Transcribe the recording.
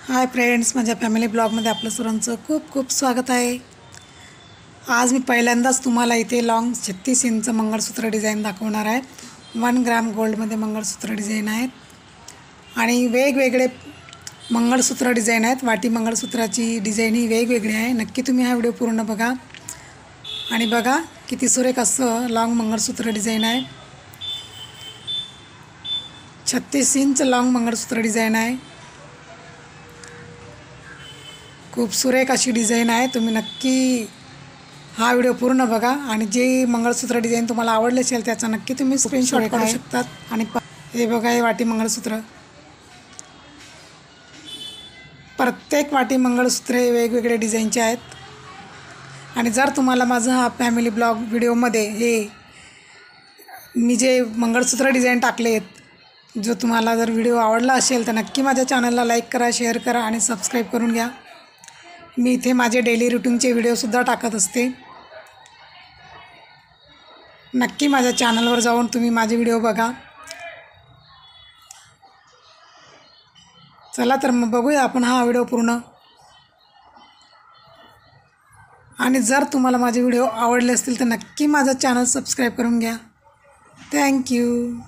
Hi friends, माझ्या family ब्लॉगमध्ये आपलं सर्वांचं खूप खूप स्वागत आहे। आज मी पहिल्यांदाच तुम्हाला इथे लॉंग 36 इंच मंगळसूत्र डिझाईन दाखवणार आहे। 1 ग्राम गोल्डमध्ये मंगळसूत्र डिझाईन आहेत आणि वेगवेगळे मंगळसूत्र डिझाईन आहेत। वाटी मंगळसूत्राची डिझाईन ही वेगवेगळी आहे। नक्की तुम्ही हा व्हिडिओ पूर्ण बघा आणि बघा किती सुरेख असं लॉंग मंगळसूत्र डिझाईन आहे। 36 इंच लॉंग मंगळसूत्र डिझाईन आहे। खूप सुरेख अशी डिझाईन आहे। तुम्ही नक्की हा व्हिडिओ पूर्ण बघा आणि जे मंगळसूत्र डिझाईन तुम्हाला आवडले असेल त्याचा नक्की तुम्ही स्क्रीनशॉट काढू शकतात। आणि हे बघा, हे वाटी मंगळसूत्र, प्रत्येक वाटी मंगळसूत्र हे वेगवेगळे डिझाईनचे आहेत। आणि जर तुम्हाला माझं हा फॅमिली ब्लॉग व्हिडिओमध्ये हे मी जे मंगळसूत्र डिझाईन टाकले आहेत, जो तुम्हाला जर व्हिडिओ आवडला असेल तर नक्की माझ्या चॅनलला लाईक करा, शेअर करा आणि सबस्क्राईब करून घ्या। मी इथे माझे डेली रुटीनचे व्हिडिओसुद्धा टाकत असते। नक्की माझ्या चॅनलवर जाऊन तुम्ही माझे व्हिडिओ बघा। चला तर मग बघूया आपण हा व्हिडिओ पूर्ण। आणि जर तुम्हाला माझे व्हिडिओ आवडले असतील तर नक्की माझं चॅनल सबस्क्राईब करून घ्या। थँक्यू।